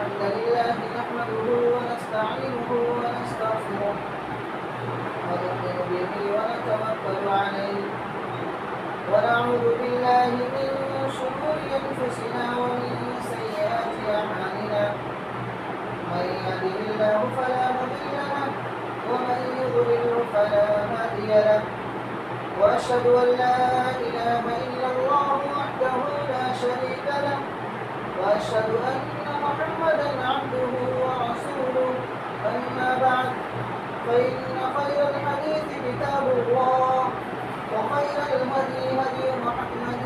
الحمد لله نحمده ونستعينه ونستغفره ونؤمن به ونتوكل عليه ونعوذ بالله من شرور أنفسنا ومن سيئات أعمالنا من يهده الله فلا مضل له ومن يضلل فلا هادي له وأشهد أن لا إله إلا الله وحده لا شريك له وأشهد أن محمدا عبده ورسوله أما بعد فإن خير الحديث كتاب الله وخير الهدي هدي محمد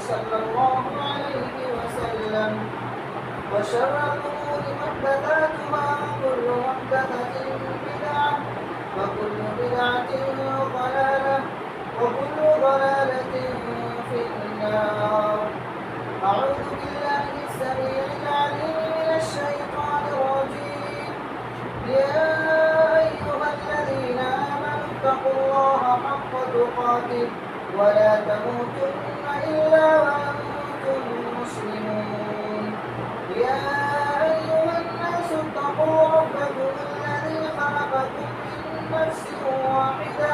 صلى الله عليه وسلم وشر الأمور محدثاتها وكل محدثة بدعة وكل بدعة ضلالة وكل ضلالة في النار. أعوذ بالله السميع العليم من الشيطان الرجيم. يا أيها الذين آمنوا اتقوا الله حق تقاته ولا تموتن إلا وأنتم مسلمون. يا أيها الناس اتقوا ربكم الذي خلقكم من نفس واحدة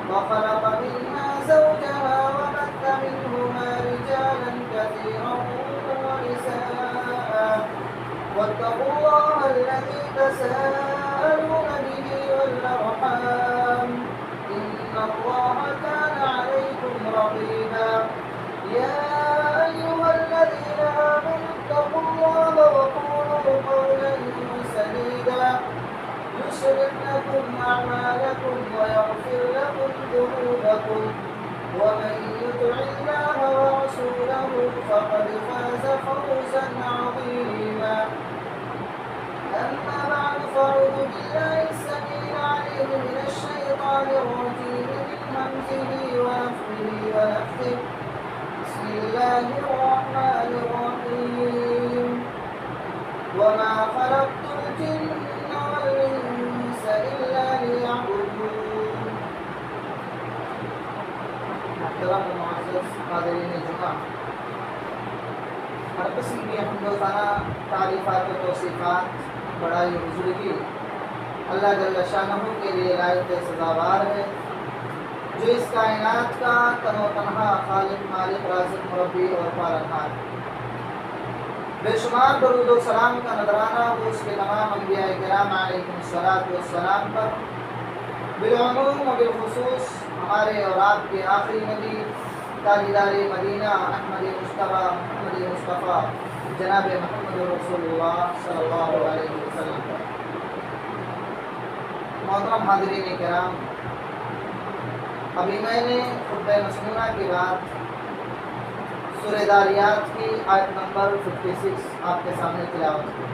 وخلق منها زوجها وبث منهما رجالا كثيرا ونساء واتقوا الله الذي تساءلون به والأرحام إن الله كان عليكم رقيبا. يا أيها الذين آمنوا اتقوا الله وقولوا قولا سديدا يصلح لكم أعمالكم ويغفر لكم ذنوبكم ومن يطع الله ورسوله فقد فاز فوزا عظيما. أما بعد فأعوذ بالله السميع العليم من الشيطان الرجيم من همزه ونفخه ونفثه. بسم الله الرحمن الرحيم. وما خلقت الجن والإنس إلا ليعبدون. محترم معزز حاضرین جمعہ، ہر قسم کی حمد و ثنا، تعریفات و توصیفات، بڑائی و بزرگی اللہ جل شانہ کے لیے لائق سزاوار ہے، جو اس کائنات کا تن و تنہا خالق، مالک، رازق، مربی اور پالنہار ہے۔ بے شمار درود و سلام کا نذرانہ وہ اس کے تمام انبیاء کرام علیہم السلام پر، بالعموم و بالخصوص ہمارے اور آپ کے آخری نبی تاجدار مدینہ احمد مصطفیٰ جناب محمد رسول اللہ صلی اللہ علیہ وسلم پر۔ محترم حاضرین کرام، ابھی میں نے خطبہ مسنونہ کے بعد سورہ داریات کی آیت نمبر 56 آپ کے سامنے تلاوت کی۔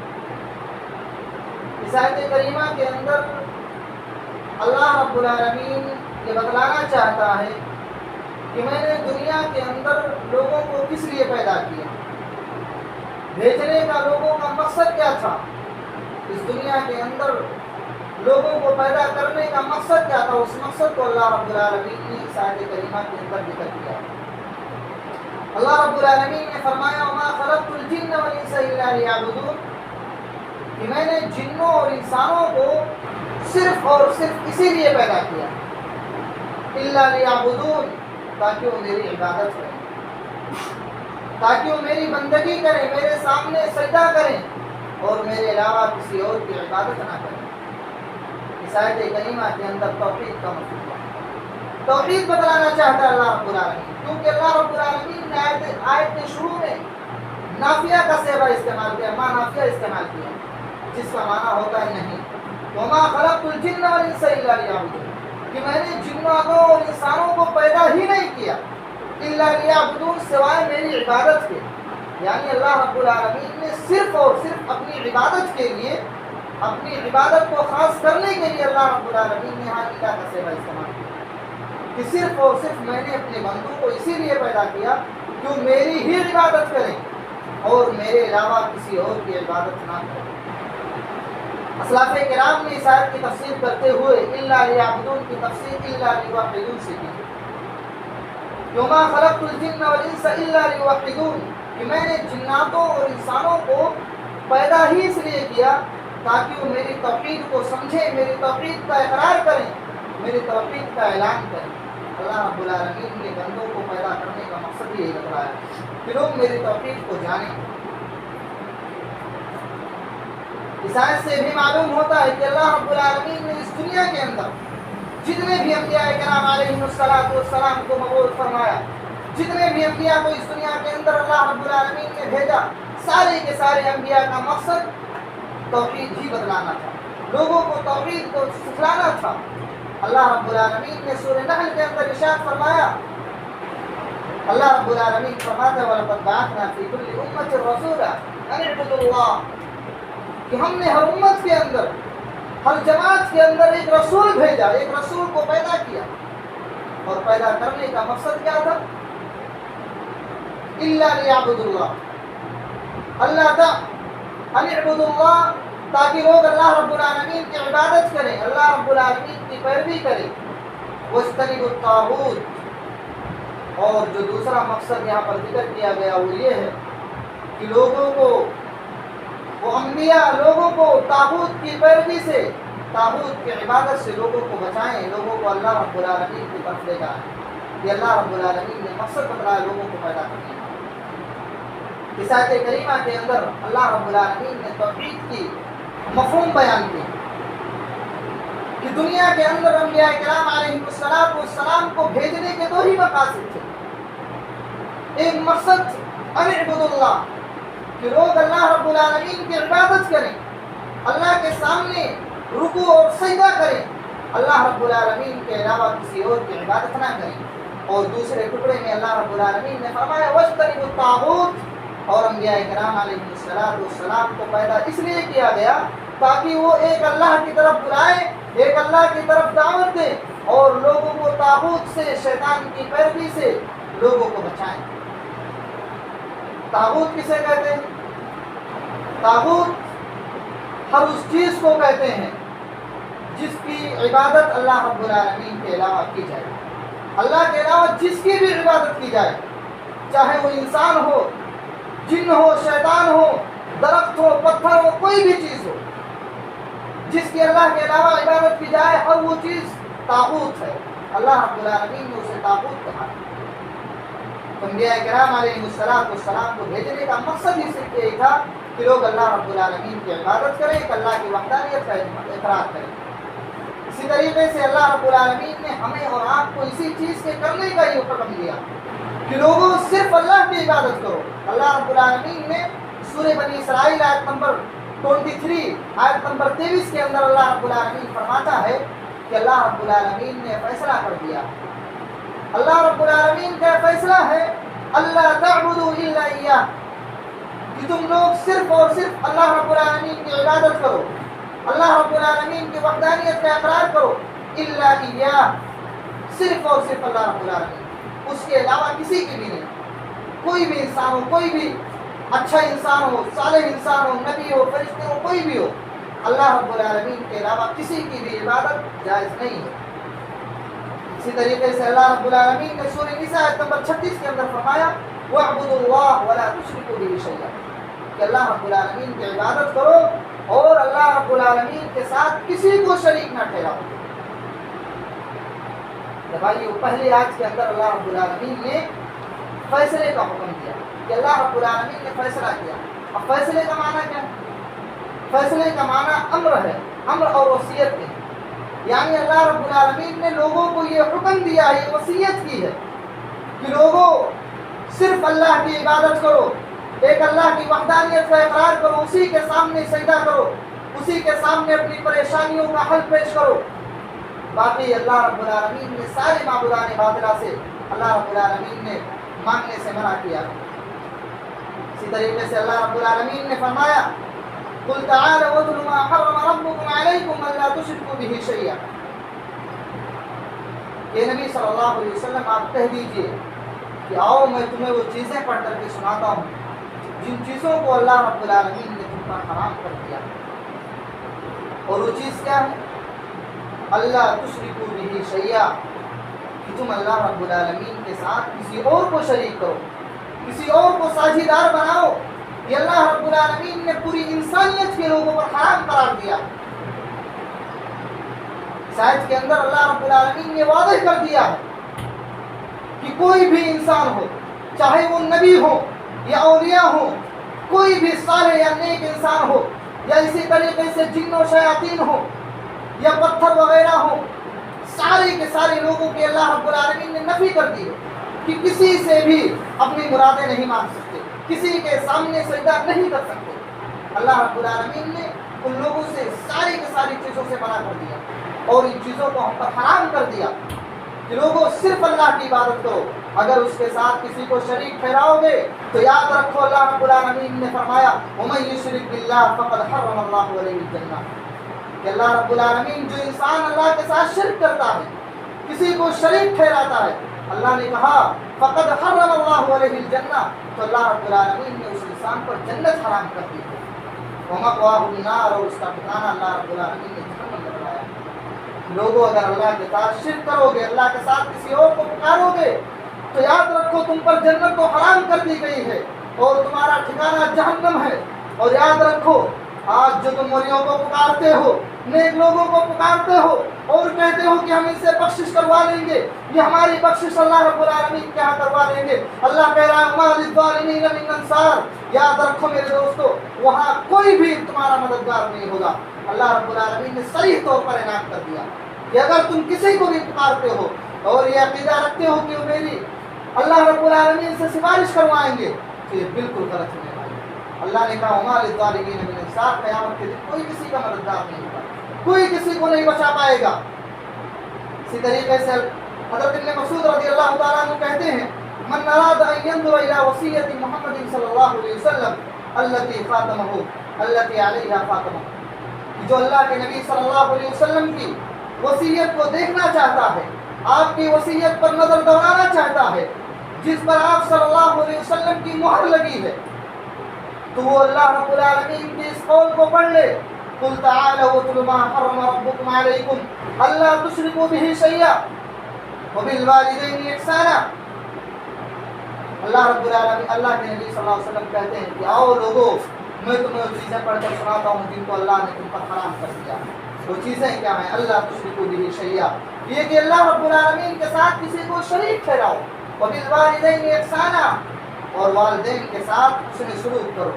اس آیت کریمہ کے اندر اللہ رب العالمین یہ بتلانا چاہتا ہے کہ میں نے دنیا کے اندر لوگوں کو کس لیے پیدا کیا، بھیجنے کا لوگوں کا مقصد کیا تھا، اس دنیا کے اندر لوگوں کو پیدا کرنے کا مقصد کیا تھا، اس مقصد کو اللہ رب العالمین نے اس آیت کریمہ کے اندر ذکر کیا۔ اللہ رب العالمین نے فرمایا وما خلقت الجن والانس الا لیعبدون، کہ میں نے جنوں اور انسانوں کو صرف اور صرف اسی لیے پیدا کیا، الا لیعبدون، تاکہ وہ میری عبادت کریں، تاکہ وہ میری بندگی کریں، میرے سامنے سجدہ کریں اور میرے علاوہ کسی اور کی عبادت نہ کریں۔ اس آیت کریمہ کے اندر توحید کا مفہوم ہے، توحید بتلانا چاہتا ہے اللہ رب العالمین، کیونکہ اللہ رب العالمین نے آیت کے شروع میں نافیہ کا صیغہ استعمال کیا، ما نافیہ استعمال کیا، جس کا معنی ہوتا ہے نہیں۔ وما خلقت الجن والانس الا لیعبدون، کہ میں نے جنوں اور انسانوں کو پیدا ہی نہیں کیا الا لیعبدون، سوائے میری عبادت کے، یعنی اللہ رب العالمین نے صرف اور صرف اپنی عبادت کے لیے، اپنی عبادت کو خاص کرنے کے لیے اللہ رب العالمین نے یہاں الہ کا صیغہ استعمال کیا، کہ صرف اور صرف میں نے اپنے بندوں کو اسی لیے پیدا کیا کہ وہ میری ہی عبادت کریں اور میرے علاوہ کسی اور کی عبادت نہ کریں۔ اسلاف کرام نے اس آیت کی تفسیر کرتے ہوئے الا لیعبدون کی تفسیر الا لیوحدون سے کی۔ وما خلقت الجن والانس الا لیوحدون، کہ میں نے جناتوں اور انسانوں کو پیدا ہی اس لیے کیا تاکہ وہ میری توحید کو سمجھیں، میری توحید کا اقرار کریں، میری توحید کا اعلان کریں۔ اللہ رب العالمین نے بندوں کو پیدا کرنے کا مقصد یہی بتایا کہ لوگ میری توحید کو جانیں۔ اس آیت سے بھی معلوم ہوتا ہے کہ اللہ رب العالمین نے اس دنیا کے اندر جتنے بھی انبیاء کرام علیہم السلام کو مبعوث فرمایا، جتنے بھی انبیاء کو اس دنیا کے اندر اللہ رب العالمین نے بھیجا، سارے کے سارے انبیاء کا مقصد توحید ہی بدلانا تھا، لوگوں کو توحید کو سکھلانا تھا۔ اللہ رب العالمین نے سورہ نحل کے اندر ارشاد فرمایا، اللہ رب العالمین فرماتا ہے وَلَقَدْ بَعَثْنَا فِي كُلِّ أُمَّةٍ رَسُولًا أَنِ اعْبُدُوا اللَّهَ، کہ ہم نے ہر امت کے اندر، ہر جماعت کے اندر ایک رسول بھیجا، ایک رسول کو پیدا کیا، اور پیدا کرنے کا مقصد کیا تھا؟ إِلَّا لِيَعْبُدُوا اللَّهَ، اللہ تھا أَنِ اعْبُدُوا اللَّهَ، تاکہ لوگ اللہ رب العالمین کی عبادت کریں، اللہ رب العالمین کی پیروی کریں۔ وَاجْتَنِبُوا الطَّاغُوتَ، اور جو دوسرا مقصد یہاں پر ذکر کیا گیا وہ یہ ہے کہ لوگوں کو، وہ انبیاء لوگوں کو طاغوت کی پیروی سے، طاغوت کی عبادت سے لوگوں کو بچائیں، لوگوں کو اللہ رب العالمین کی طرف لے جائیں۔ یہ اللہ رب العالمین نے مقصد بتایا لوگوں کو پیدا کرنے کا۔ اس آیت کریمہ کے اندر اللہ رب العالمین نے توحید کی مفہوم بیان کی کہ دنیا کے اندر انبیاء کرام علیہم السلام کو بھیجنے کے دو ہی مقاصد تھے۔ ایک مقصد ان اعبدوا اللہ، کہ لوگ اللہ رب العالمین کی عبادت کریں، اللہ کے سامنے رکوع اور سجدہ کریں، اللہ رب العالمین کے علاوہ کسی اور کی عبادت نہ کریں۔ اور دوسرے ٹکڑے میں اللہ رب العالمین نے فرمایا وَاجْتَنِبُوا الطَّاغُوتَ، اور انبیاء کرام علیہ السلام کو پیدا اس لیے کیا گیا تاکہ وہ ایک اللہ کی طرف بلائیں، ایک اللہ کی طرف دعوت دیں، اور لوگوں کو طاغوت سے، شیطان کی پیروی سے لوگوں کو بچائیں۔ طاغوت کسے کہتے ہیں؟ طاغوت ہر اس چیز کو کہتے ہیں جس کی عبادت اللہ رب العالمین کے علاوہ کی جائے، اللہ کے علاوہ جس کی بھی عبادت کی جائے، چاہے وہ انسان ہو، جن ہو، شیطان ہو، درخت ہو، پتھر ہو، کوئی بھی چیز ہو، جس کی اللہ کے علاوہ عبادت کی جائے، اور وہ چیز طاغوت ہے۔ اللہ رب العالمین نے اسے طاغوت کہا۔ انبیاء کرام علیہ السلام کو بھیجنے کا مقصد ہی صرف یہی تھا کہ لوگ اللہ رب العالمین کی عبادت کریں، کہ اللہ کی وحدانیت کا اقرار کریں۔ اسی طریقے سے اللہ رب العالمین نے ہمیں اور آپ کو اسی چیز کے کرنے کا یہ حکم دیا کہ لوگوں صرف اللہ کی عبادت کرو۔ اللہ رب العالمین نے سورہ بنی اسرائیل آیت نمبر 23 آیت نمبر 23 کے اندر اللہ رب العالمین فرماتا ہے کہ اللہ رب العالمین نے فیصلہ کر دیا۔ اللہ رب العالمین کا فیصلہ ہے اللہ تعبدوا الا اياه، کہ تم لوگ صرف اور صرف اللہ رب العالمین کی عبادت کرو، اللہ رب العالمین کی وحدانیت کا اقرار کرو، الا اياه، صرف اور صرف اللہ رب العالمین، اس کے علاوہ کسی کی بھی نہیں۔ کوئی بھی انسان ہو، کوئی بھی اچھا انسان ہو، صالح انسان ہو، نبی ہو، فرشتے ہو، کوئی بھی ہو، اللہ رب العالمین کے علاوہ کسی کی بھی عبادت جائز نہیں ہے۔ اسی طریقے سے اللہ رب العالمین نے سورہ نساء آیت نمبر 36 کے اندر فرمایا وَاعْبُدُوا اللَّهَ وَلَا تُشْرِكُوا بِهِ شَيْئًا، کہ اللہ رب العالمین کی عبادت کرو اور اللہ رب العالمین کے ساتھ کسی کو شریک نہ ٹھہراؤ۔ بھائی پہلی آیت کے اندر اللہ رب العالمین نے فیصلے کا حکم دیا کہ اللہ رب العالمین نے فیصلہ کیا۔ اب فیصلے کا معنی کیا ہے؟ فیصلے کا معنی امر ہے، امر اور وصیت ہے، یعنی اللہ رب العالمین نے لوگوں کو یہ حکم دیا ہے، یہ وصیت کی ہے کہ لوگوں صرف اللہ کی عبادت کرو، ایک اللہ کی وحدانیت کا اقرار کرو، اسی کے سامنے سجدہ کرو، اسی کے سامنے اپنی پریشانیوں کا حل پیش کرو۔ باقی اللہ رب العالمین نے سارے معبودان باطلہ سے اللہ رب العالمین نے مانگنے سے منع کیا۔ اسی طریقے سے اللہ رب العالمین نے فرمایا قُلْ تَعَالَوْا وَاتْلُوا مَا حَرَّمَ رَبُّكُمْ عَلَيْكُمْ أَلَّا تُشْرِكُوا بِهِ شَيْئًا، کہ نبی صلی اللہ علیہ وسلم آپ کہہ دیجئے کہ آؤ میں تمہیں وہ چیزیں پڑھ کر کے سناتا ہوں جن چیزوں کو اللہ رب العالمین نے تم پر حرام کر دیا۔ اور وہ چیز کیا ہے؟ اللہ تشرکوا بہ شیئا، کہ تم اللہ رب العالمین کے ساتھ کسی اور کو شریک کرو، کسی اور کو ساجھیدار بناؤ۔ یہ اللہ رب العالمین نے پوری دیا. اس آیت کے اندر اللہ رب العالمین نے واضح کر دیا ہے کہ کوئی بھی انسان ہو، چاہے وہ نبی ہو یا اولیاء ہو، کوئی بھی صالح یا نیک انسان ہو، یا اسی طریقے سے جن و شیاطین ہو یا پتھر وغیرہ ہو، سارے کے سارے لوگوں کے اللہ رب العالمین نے نفی کر دی ہے کہ کسی سے بھی اپنی مرادیں نہیں مانگ سکتے، کسی کے سامنے سجدہ نہیں کر سکتے. اللہ رب العالمین نے ان لوگوں سے ساری کی ساری چیزوں سے منع کر دیا اور ان چیزوں کو ہم پر حرام کر دیا کہ لوگوں صرف اللہ کی عبادت کرو. اگر اس کے ساتھ کسی کو شریک ٹھہراؤ گے تو یاد رکھو اللہ رب العالمین نے فرمایا وَمَن يُشْرِكْ بِاللَّهِ فَقَدْ حَرَّمَ اللَّهُ عَلَيْهِ الْجَنَّةَ کہ اللہ رب العالمین جو انسان اللہ کے ساتھ شرک کرتا ہے، کسی کو شریک ٹھہراتا ہے، اللہ نے کہا فَقَدْ حَرَّمَ اللَّهُ عَلَيْهِ الْجَنَّةَ تو اللہ رب العالمین نے اس انسان پر جنت حرام کر دی ہے. وَمَأْوَاهُ النَّارُ اور اس کا ٹھکانہ اللہ رب العالمین نے جہنم میں بنایا. لوگوں اگر اللہ کے ساتھ شرک کرو گے، اللہ کے ساتھ کسی اور کو پکارو گے تو یاد رکھو تم پر جنت کو حرام کر دی گئی ہے اور تمہارا ٹھکانہ جہنم ہے. اور یاد رکھو آج جو تم ولیوں کو پکارتے ہو، نیک لوگوں کو پکارتے ہو اور کہتے ہو کہ ہم ان سے بخشش کروا لیں گے، یہ ہماری بخشش اللہ رب العالمین کے ہاں کروا لیں گے، اللہ کہہ رہا ہے وَمَا لِلظَّالِمِينَ مِنْ أَنصَارٍ. یاد رکھو میرے دوستو وہاں کوئی بھی تمہارا مددگار نہیں ہوگا. اللہ رب العالمین نے صریح طور پر اعلان کر دیا کہ اگر تم کسی کو بھی پکارتے ہو اور یہ عقیدہ رکھتے ہو کہ وہ میری اللہ رب العالمین سے سفارش کروائیں گے تو یہ بالکل غلط ہونے والی ہے. اللہ نے کہا وَمَا لِلظَّالِمِينَ مِنْ أَنصَارٍ قیامت کے دن کوئی کسی کا مددگار نہیں ہوگا، کوئی کسی کو نہیں بچا پائے گا. اسی طریقے سے حضرت ابن مسعود رضی اللہ تعالیٰ عنہ کہتے ہیں من اراد ان ينظر الى وصیت محمد صلی اللہ علیہ وسلم التي خاتمہ التي علیہا خاتمہ جو اللہ کے نبی صلی اللہ علیہ وسلم کی وصیت کو دیکھنا چاہتا ہے، آپ کی وصیت پر نظر دوڑانا چاہتا ہے جس پر آپ صلی اللہ علیہ وسلم کی مہر لگی ہے، تو وہ اللہ رب العالمین کے اس قول کو پڑھ لے قل تعالوا اتل ما حرم ربكم عليكم الا تشركوا به شيئا وبالوالدين احسانا. اللہ رب العالمین اللہ کے نبی صلی اللہ علیہ وسلم کہتے ہیں کہ آؤ لوگوں میں تمہیں وہ چیزیں پڑھ کر سناتا ہوں جن کو اللہ نے تم پر حرام کر دیا. وہ چیزیں کیا ہیں؟ اللہ تشرکوا به شیئا، یہ کہ اللہ رب العالمین کے ساتھ کسی کو شریک ٹھہراؤ، وبالوالدین احسانا اور والدین کے ساتھ حسن سلوک کرو.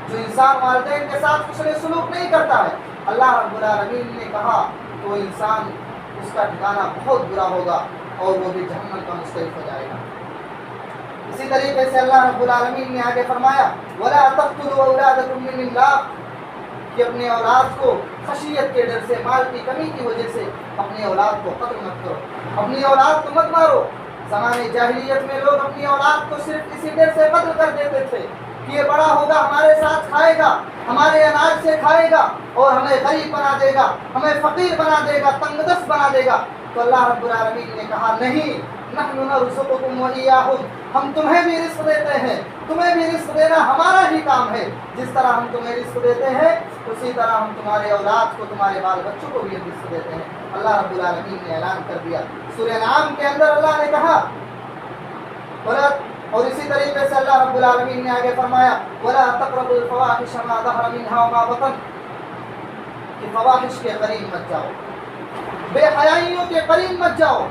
جو انسان والدین کے ساتھ حسن سلوک نہیں کرتا ہے اللہ رب العالمین نے کہا تو انسان اس کا ٹھکانہ بہت برا ہوگا اور وہ بھی جہنم کا مستحق ہو جائے گا. اسی طریقے سے اللہ رب العالمین نے آگے فرمایا وَلَا تَقْتُلُوا أَوْلَادَكُم مِّنْ إِمْلَاقٍ کہ اپنے اولاد کو خشیت کے ڈر سے، مال کی کمی کی وجہ سے اپنی اولاد کو قتل مت کرو، اپنی اولاد کو مت مارو. زمانے جاہلیت میں لوگ اپنی اولاد کو صرف اسی ڈر سے قتل کر دیتے تھے کہ یہ بڑا ہوگا ہمارے ساتھ کھائے گا، ہمارے اناج سے کھائے گا اور ہمیں غریب بنا دے گا، ہمیں فقیر بنا دے گا، تنگ دست بنا دے گا. تو اللہ رب العالمین نے کہا نہیں، نحن نرزقکم وإیاہم، ہم تمہیں بھی رزق دیتے ہیں، تمہیں بھی رزق دینا ہمارا ہی کام ہے. جس طرح ہم تمہیں رزق دیتے ہیں اسی طرح ہم تمہارے اولاد کو، تمہارے بال بچوں کو بھی رزق دیتے ہیں. اللہ رب العالمین نے اعلان کر دیا. سورہ انعام کے اندر اللہ نے کہا اور اسی طریقے سے اللہ رب العالمین نے آگے فرمایا وَلَا تَقْرَبُوا الْفَوَاحِشَ مَا ظَهَرَ مِنْهَا وَمَا بَطَنَ کہ فواحش کے قریب مت جاؤ، بے حیائیوں کے قریب مت جاؤ.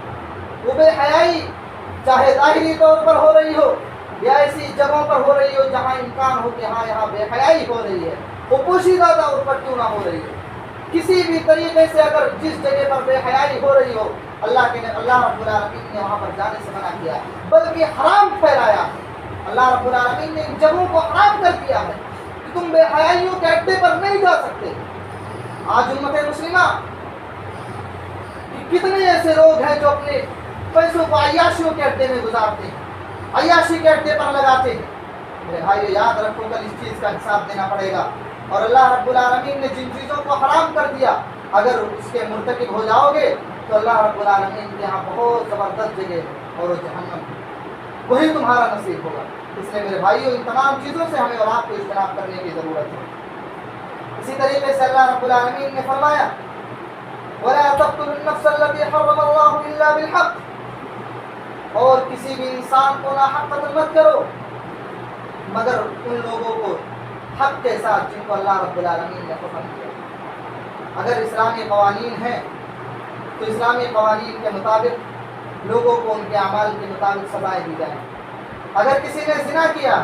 وہ بے حیائی چاہے ظاہری طور پر ہو رہی ہو یا ایسی جگہوں پر ہو رہی ہو جہاں امکان ہو کہ ہاں یہاں بے حیائی ہو رہی ہے، وہ پوشیدہ طور پر کیوں نہ ہو رہی ہے، کسی بھی طریقے سے اگر جس جگہ پر بے حیائی ہو رہی ہو اللہ رب العالمین نے وہاں پر جانے سے منع کیا، بلکہ حرام ٹھہرایا. اللہ رب العالمین نے ان جگہوں کو حرام کر دیا ہے کہ تم بے حیائیوں کے اڈے پر نہیں جا سکتے. آج امت مسلمہ کتنے ایسے لوگ ہیں جو اپنے پیسوں کو عیاشیوں کے اڈے میں گزارتے ہیں، عیاشی کے اڈے پر لگاتے ہیں. میرے بھائیو یاد رکھو کل اس چیز کا حساب دینا پڑے گا. اور اللہ رب العالمین نے جن چیزوں کو حرام کر دیا اگر اس کے مرتکب ہو جاؤ گے تو اللہ رب العالمین کے یہاں بہت زبردست جگہ ہے اور وہ جہنم وہی تمہارا نصیب ہوگا. اس لیے میرے بھائیو ان تمام چیزوں سے ہمیں اور آپ کو اجتناب کرنے کی ضرورت ہے. اسی طریقے سے اللہ رب العالمین نے فرمایا وَلَا تَقْتُلُوا النَّفْسَ الَّتِي حَرَّمَ اللَّهُ إِلَّا بِالْحَقِّ اور کسی بھی انسان کو ناحق قتل مت کرو مگر ان لوگوں کو حق کے ساتھ جن کو اللہ رب العالمین نے حکم کیا. اگر اسلامی قوانین ہیں تو اسلامی قوانین کے مطابق لوگوں کو ان کے اعمال کے مطابق سزائیں دی جائیں. اگر کسی نے زنا کیا،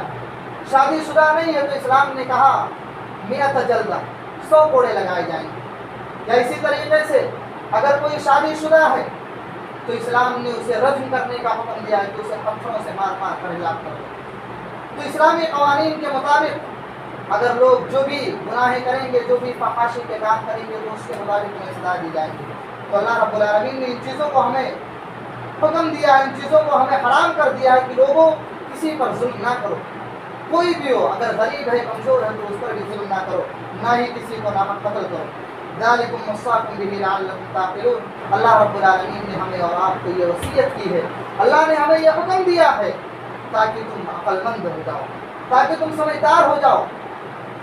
شادی شدہ نہیں ہے، تو اسلام نے کہا 100 جلدہ، 100 کوڑے لگائے جائیں گے. یا اسی طریقے سے اگر کوئی شادی شدہ ہے تو اسلام نے اسے رجم کرنے کا حکم دیا ہے کہ اسے پتھروں سے مار مار کر ہلاک کر دو. تو اسلامی قوانین کے مطابق اگر لوگ جو بھی گناہیں کریں گے، جو بھی فحاشی کے کام کریں گے، تو اس کے مطابق انہیں سزا دی جائے گی. تو اللہ رب العالمین نے ان چیزوں کو ہمیں حکم دیا ہے، ان چیزوں کو ہمیں حرام کر دیا ہے کہ لوگوں کسی پر ظلم نہ کرو. کوئی بھی ہو، اگر غریب ہے، کمزور ہے، تو اس پر بھی ظلم نہ کرو، نہ ہی کسی کو ناحق قتل کرو. ذالکم وصاکم بہ لعلکم تعقلون. اللہ رب العالمین نے ہمیں اور آپ کو یہ وصیت کی ہے، اللہ نے ہمیں یہ حکم دیا ہے تاکہ تم عقل مند ہو جاؤ، تاکہ تم سمجھدار ہو جاؤ.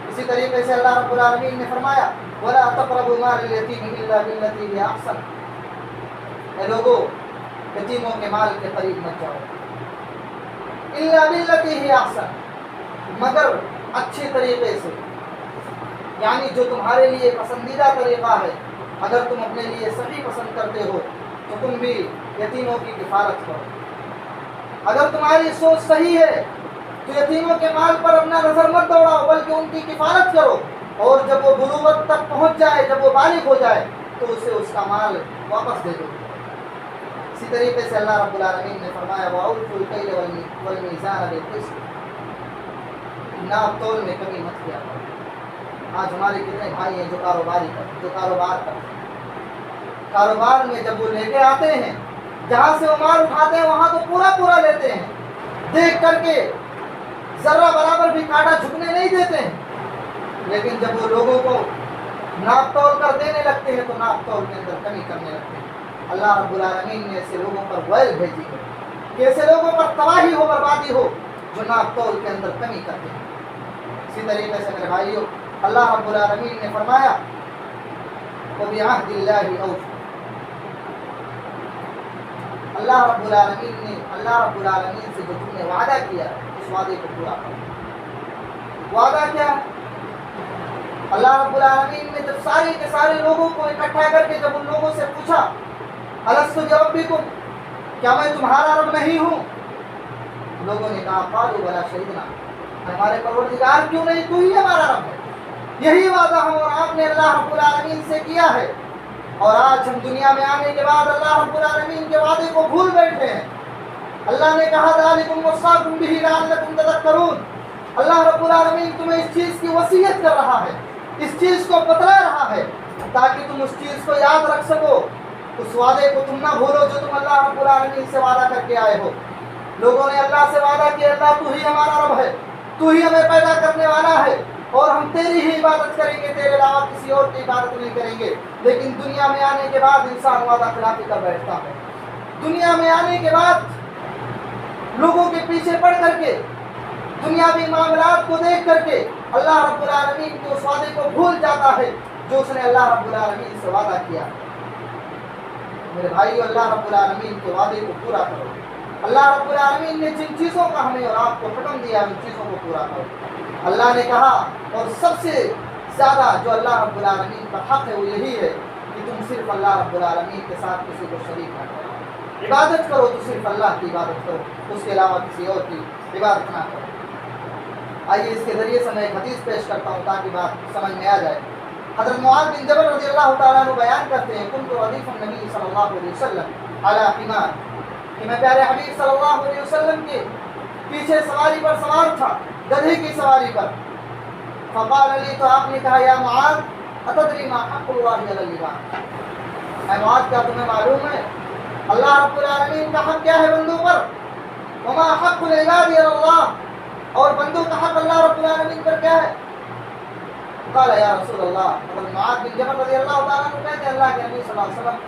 اسی طریقے سے اللہ رب العالمین نے فرمایا وَلَا تَقْرَبُوا مَالَ الْيَتِيمِ إِلَّا بِالَّتِي هِيَ أَحْسَنُ. اے لوگوں، یتیموں کے مال کے قریب مت جاؤ. إِلَّا بِالَّتِي هِيَ أَحْسَنُ، مگر اچھے طریقے سے، یعنی جو تمہارے لیے پسندیدہ طریقہ ہے. اگر تم اپنے لیے صحیح پسند کرتے ہو تو تم بھی یتیموں کی کفالت کرو. اگر تمہاری سوچ صحیح ہے تو یتیموں کے مال پر اپنا نظر مت دوڑاؤ، بلکہ ان کی کفالت کرو. اور جب وہ بلوغت تک پہنچ جائے، جب وہ بالغ ہو جائے، تو اسے اس کا مال واپس دے دو. اسی طریقے سے اللہ رب العالمین نے فرمایا وَأَوْفُوا الْكَيْلَ وَالْمِيزَانَ بِالْقِسْطِ. ناپ تول میں کمی مت کیا کرو. آج ہمارے کتنے بھائی ہیں جو کاروبار میں جب وہ لے کے آتے ہیں، جہاں سے وہ مال اٹھاتے ہیں وہاں تو پورا لیتے ہیں، دیکھ کر کے ذرہ برابر بھی کانٹا جھکنے نہیں دیتے ہیں. لیکن جب وہ لوگوں کو ناپ تول کر دینے لگتے ہیں تو ناپ تول کے اندر کمی کرنے لگتے ہیں. اللہ رب العالمین نے ایسے لوگوں پر ویل بھیجی ہے کہ ایسے لوگوں پر تباہی ہو، بربادی ہو، جو ناپ تول کے اندر کمی کرتے ہیں. اسی طریقے سے میرے بھائیوں، اللہ رب العالمین نے فرمایا وَبِعَهْدِ اللَّهِ أَوْفُوا. اللہ رب العالمین سے جو تم نے وعدہ کیا ہے، اس وعدے کو پورا کرو. وعدہ کیا ہے؟ اللہ رب العالمین نے جب سارے کے سارے لوگوں کو اکٹھا کر کے جب ان لوگوں سے پوچھا الستُ بربکم، کیا میں تمہارا رب نہیں ہوں؟ لوگوں نے کہا قالوا بلی شہدنا، ہمارے پروردگار کیوں نہیں، تو ہی ہمارا رب ہے. یہی وعدہ ہم اور آپ نے اللہ رب العالمین سے کیا ہے. اور آج ہم دنیا میں آنے کے بعد اللہ رب العالمین کے وعدے کو بھول بیٹھے ہیں. اللہ نے کہا ذالکم وصاکم بہ لعلکم تذکرون. اللہ رب العالمین تمہیں اس چیز کی وصیت کر رہا ہے، اس چیز کو بتلا رہا ہے تاکہ تم اس چیز کو یاد رکھ سکو، اس وعدے کو تم نہ بھولو جو تم اللہ رب العالمین سے وعدہ کر کے آئے ہو. لوگوں نے اللہ سے وعدہ کیا اللہ تو ہی ہمارا رب ہے، تو ہی ہمیں پیدا کرنے والا ہے، اور ہم تیری ہی عبادت کریں گے، تیرے علاوہ کسی اور کی عبادت نہیں کریں گے. لیکن دنیا میں آنے کے بعد انسان وعدہ خلافی کر بیٹھتا ہے. دنیا میں آنے کے بعد لوگوں کے پیچھے پڑ کر کے، دنیاوی معاملات کو دیکھ کر کے اللہ رب العالمین کے اس وعدے کو بھول جاتا ہے جو اس نے اللہ رب العالمین سے وعدہ کیا. میرے بھائیو، اللہ رب العالمین کے وعدے کو پورا کرو. اللہ رب العالمین نے جن چیزوں کا ہمیں اور آپ کو حکم دیا ان چیزوں کو پورا کرو. اللہ نے کہا، اور سب سے زیادہ جو اللہ رب العالمین کا حق ہے وہ یہی ہے کہ تم صرف اللہ رب العالمین کے ساتھ کسی کو شریک نہ کرو. عبادت کرو تو صرف اللہ کی عبادت کرو، اس کے علاوہ کسی اور کی عبادت نہ کرو. آئیے اس کے ذریعے سے میں ایک حدیث پیش کرتا ہوں تاکہ بات سمجھ میں آ جائے. حضرت معاذ بن جبل رضی اللہ تعالیٰ عنہ بیان کرتے ہیں کنت ردیف النبی صلی اللہ علیہ وسلم علی حمار، کہ میں پیارے حبیب صلی اللہ علیہ وسلم کے پیچھے سواری پر سوار تھا، گدھے کی سواری پر. فقال علی، تو آپ نے کہا یا معاذ اتدری ما حق اللہ علی العباد، اے معاذ کیا تمہیں معلوم ہے اللہ رب العالمین کا حق کیا ہے بندوں پر؟ وما حق العباد علی اللہ، اور بندوں کا حق اللہ رب العالمین پر کیا ہے؟ قال یا رسول اللہ، حضرت معاذ بن جبل رضی اللہ تعالیٰ عنہ کہتے ہیں اللہ کے نبی صلی اللہ علیہ وسلم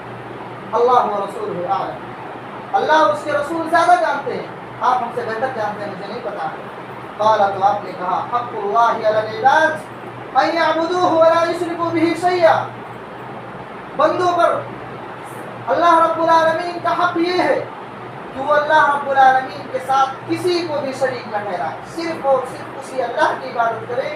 اللہ و رسولہ اعلم، اللہ اور اس کے رسول زیادہ جانتے ہیں، آپ ہم سے بہتر جانتے ہیں، مجھے نہیں پتا ہے. قال، تو آپ نے کہا حق اللہ علی العباد ان یعبدوہ ولا یشرکوا بہ شیئا، بندوں پر اللہ رب العالمین کا حق یہ ہے کہ وہ اللہ رب العالمین کے ساتھ کسی کو بھی شریک نہ ٹھہرائے، صرف اور صرف اسی اللہ کی عبادت کرے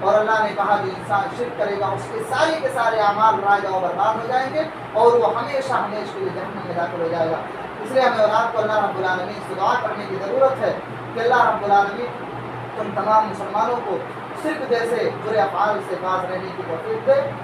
اور اللہ نے کہا جو انسان شرک کرے گا اس کے سارے اعمال رائے و برباد ہو جائیں گے اور وہ ہمیشہ ہمیشہ کے لیے جہنم میں داخل ہو جائے گا۔ اس لیے ہمیں اور آپ کو اللہ رب العالمین سے دعا کرنے کی ضرورت ہے کہ اللہ رب العالمین تم تمام مسلمانوں کو شرک جیسے برے افعال سے باز رہنے کی توفیق دے۔